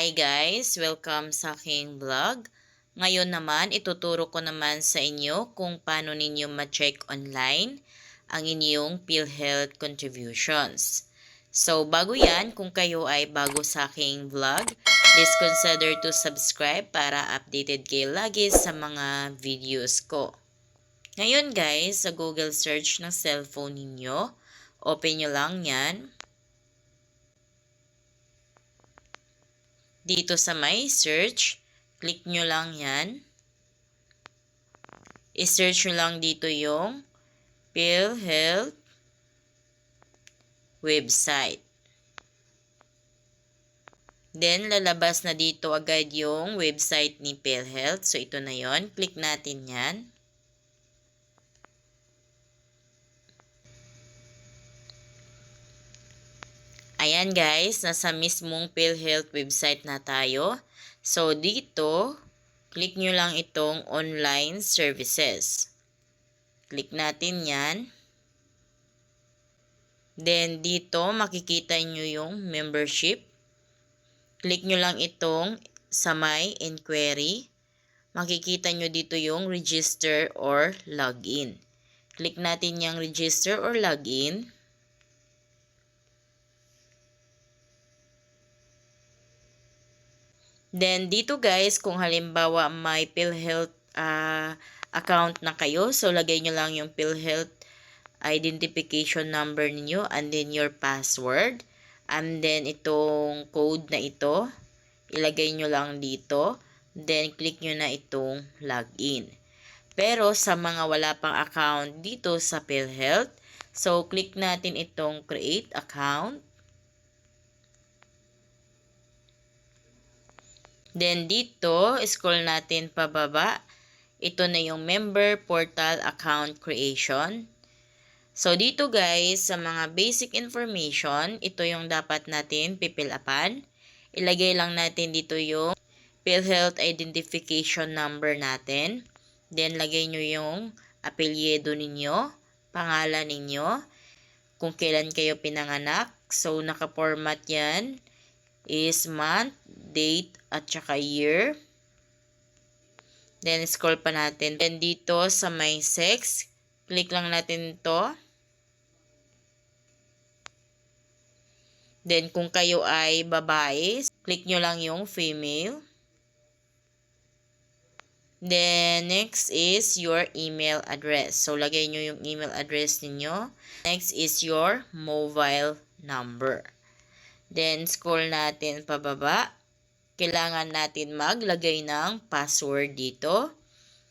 Hi guys! Welcome sa aking vlog. Ngayon naman, ituturo ko naman sa inyo kung paano ninyo ma-check online ang inyong PhilHealth contributions. So, bago yan, kung kayo ay bago sa aking vlog, please consider to subscribe para updated kayo lagi sa mga videos ko. Ngayon guys, sa Google search ng cellphone ninyo, open nyo lang yan. Dito sa may search, click nyo lang yan. I-search nyo lang dito yung PhilHealth website. Then, lalabas na dito agad yung website ni PhilHealth. So, ito na yon. Click natin yan. Ayan guys, nasa mismong PhilHealth website na tayo. So, dito, click nyo lang itong online services. Click natin yan. Then, dito, makikita nyo yung membership. Click nyo lang itong sa may inquiry. Makikita nyo dito yung register or login. Click natin yung register or login. Then, dito guys, kung halimbawa may PhilHealth account na kayo, so lagay nyo lang yung PhilHealth identification number niyo and then your password. And then, itong code na ito, ilagay nyo lang dito. Then, click nyo na itong login. Pero, sa mga wala pang account dito sa PhilHealth, so, click natin itong create account. Then, dito, scroll natin pababa. Ito na yung member portal account creation. So, dito guys, sa mga basic information, ito yung dapat natin pipilapan. Ilagay lang natin dito yung PhilHealth identification number natin. Then, lagay nyo yung apelyido ninyo, pangalan ninyo, kung kailan kayo pinanganak. So, naka-format yan is month, date, at saka year. Then, scroll pa natin. Then, dito sa may sex, click lang natin ito. Then, kung kayo ay babae, click nyo lang yung female. Then, next is your email address. So, lagay nyo yung email address ninyo. Next is your mobile number. Then, scroll natin pababa. Kailangan natin maglagay ng password dito.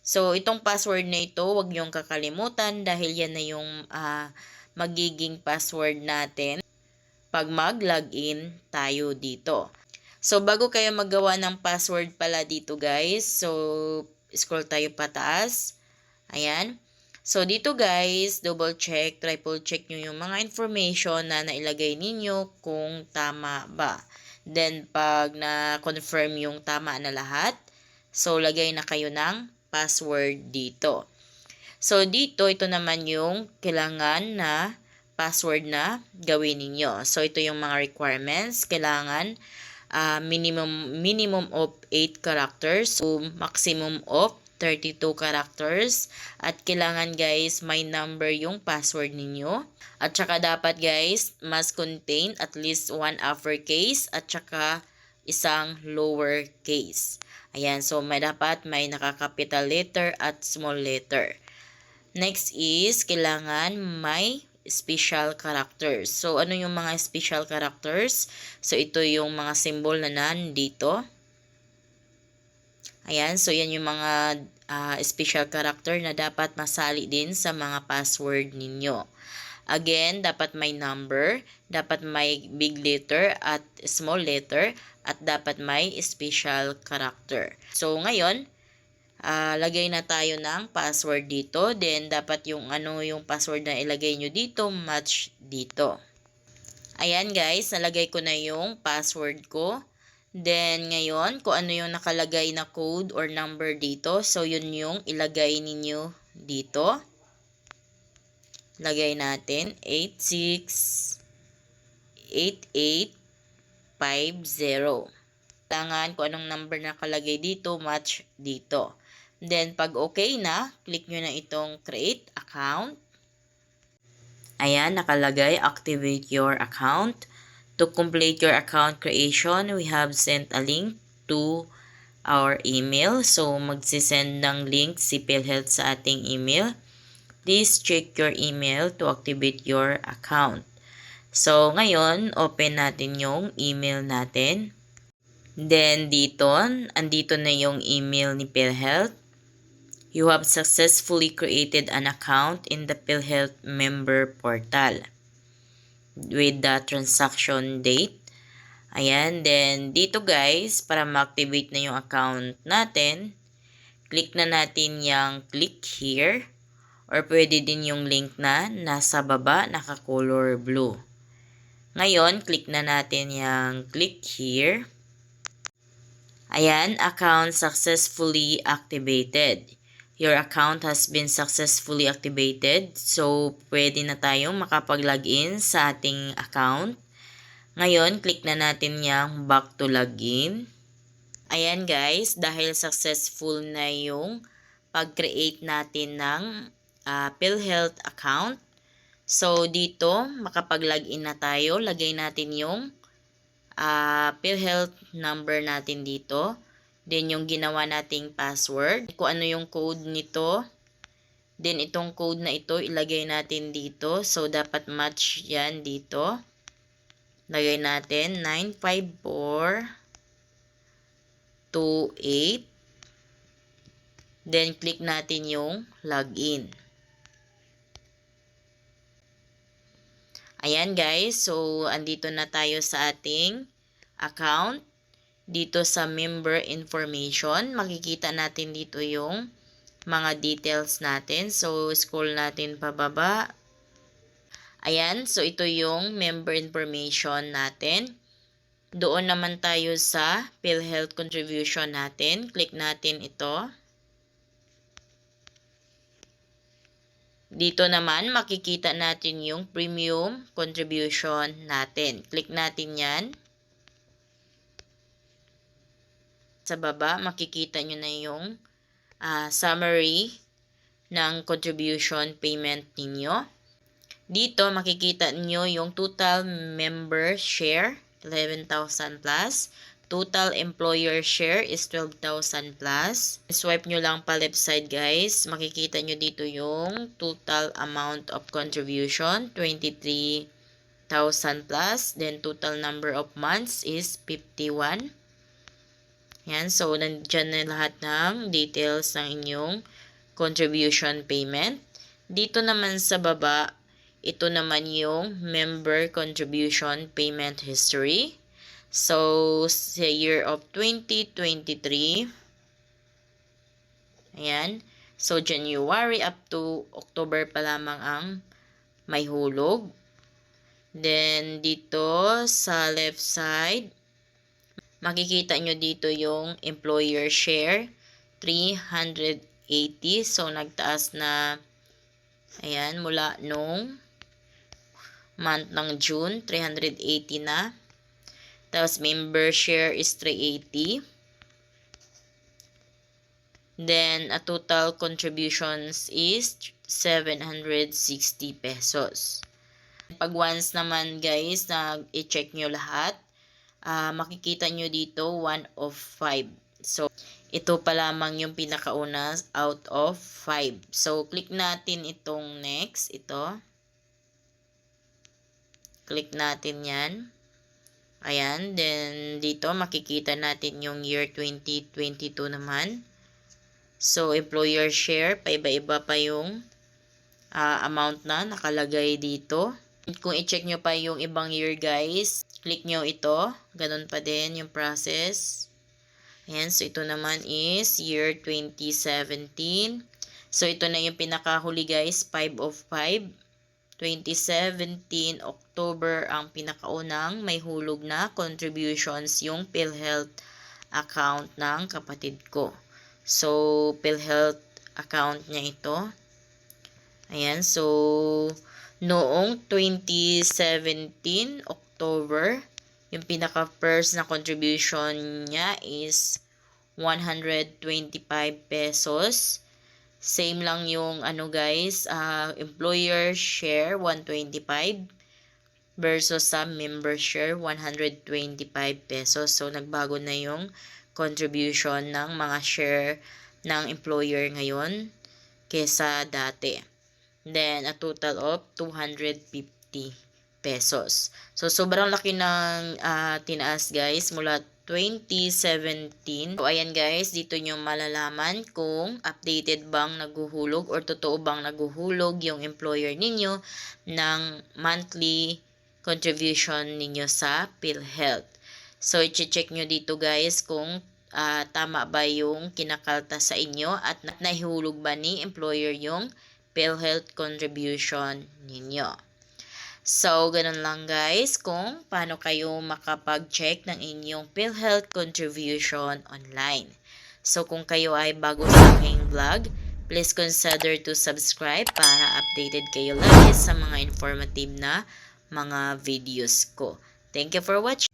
So, itong password na ito, huwag niyong kakalimutan dahil yan na yung magiging password natin pag mag-login tayo dito. So, bago kayo magawa ng password pala dito guys, so, scroll tayo pataas. Ayan. So, dito guys, double check, triple check nyo yung mga information na nailagay ninyo kung tama ba. Then, pag na-confirm yung tama na lahat, so, lagay na kayo ng password dito. So, dito, ito naman yung kailangan na password na gawin ninyo. So, ito yung mga requirements. Kailangan minimum of 8 characters, so maximum of 32 characters. At kailangan guys, may number yung password ninyo. At saka dapat guys, must contain at least one uppercase at saka isang lower case. Ayan, so dapat may naka-capital letter at small letter. Next is, kailangan may special characters. So, ano yung mga special characters? So, ito yung mga symbol na nandito. Ayan, so yan yung mga special character na dapat masali din sa mga password ninyo. Again, dapat may number, dapat may big letter at small letter, at dapat may special character. So, ngayon, lagay na tayo ng password dito. Then, dapat yung yung password na ilagay nyo dito, match dito. Ayan guys, nalagay ko na yung password ko. Then, ngayon, kung ano yung nakalagay na code or number dito, so yun yung ilagay ninyo dito. Lagay natin 868850. Kailangan kung anong number na nakalagay dito, match dito. Then, pag okay na, click nyo na itong create account. Ayan, nakalagay, activate your account. To complete your account creation, we have sent a link to our email. So, magsisend ng link si PhilHealth sa ating email. Please check your email to activate your account. So, ngayon, open natin yung email natin. Then, dito, andito na yung email ni PhilHealth. You have successfully created an account in the PhilHealth member portal with the transaction date. Ayan, then dito guys, para ma-activate na yung account natin, click na natin yung click here or pwede din yung link na nasa baba, naka-color blue. Ngayon, click na natin yung click here. Ayan, account successfully activated. Your account has been successfully activated. So, pwede na tayong makapag-login sa ating account. Ngayon, click na natin yung back to login. Ayan guys, dahil successful na yung pag-create natin ng PhilHealth account. So, dito, makapag-login na tayo. Lagay natin yung PhilHealth number natin dito. Then, yung ginawa nating password. Kung ano yung code nito. Then, itong code na ito, ilagay natin dito. So, dapat match yan dito. Lagay natin 95428. Then, click natin yung login. Ayan guys, so andito na tayo sa ating account. Dito sa member information, makikita natin dito yung mga details natin. So, scroll natin pababa. Ayan, so ito yung member information natin. Doon naman tayo sa PhilHealth contribution natin. Click natin ito. Dito naman, makikita natin yung premium contribution natin. Click natin yan. Sa baba, makikita nyo na yung summary ng contribution payment ninyo. Dito, makikita nyo yung total member share, 11,000 plus. Total employer share is 12,000 plus. Swipe nyo lang pa left side guys. Makikita nyo dito yung total amount of contribution, 23,000 plus. Then total number of months is 51. Yan. So, nandyan na lahat ng details ng inyong contribution payment. Dito naman sa baba, ito naman yung member contribution payment history. So, sa year of 2023, ayan. So, January up to October pa lamang ang may hulog. Then, dito sa left side, makikita nyo dito yung employer share, 380. So, nagtaas na, ayan, mula nung month ng June, 380 na. Tapos, member share is 380. Then, a total contributions is 760 pesos. Pag once naman, guys, na i-check nyo lahat, makikita nyo dito 1 of 5. So, ito pa lamang yung pinakauna out of 5. So, click natin itong next. Ito. Click natin yan. Ayan, then dito makikita natin yung year 2022 naman. So, employer share, paiba-iba pa yung amount na nakalagay dito. Kung i-check nyo pa yung ibang year guys, click nyo ito. Ganun pa din yung process. Ayan, so ito naman is year 2017. So, ito na yung pinakahuli guys, 5 of 5. 2017 October ang pinakaunang may hulog na contributions yung PhilHealth account ng kapatid ko. So, PhilHealth account niya ito. Ayan, so noong 2017 October, yung pinaka first na contribution niya is 125 pesos. Same lang yung guys, employer share 125 versus sa member share 125 pesos. So nagbago na yung contribution ng mga share ng employer ngayon kesa dati. Then a total of 250 pesos. So sobrang laki ng tinaas guys mula 2017. So, ayan guys, dito nyo malalaman kung updated bang naguhulog or totoo bang naguhulog yung employer ninyo ng monthly contribution ninyo sa PhilHealth. So, i-check nyo dito guys kung tama ba yung kinakalta sa inyo at nahihulog ba ni employer yung PhilHealth contribution ninyo. So, ganun lang guys kung paano kayo makapag-check ng inyong PhilHealth contribution online. So, kung kayo ay bago sa aking vlog, please consider to subscribe para updated kayo lagi sa mga informative na mga videos ko. Thank you for watching.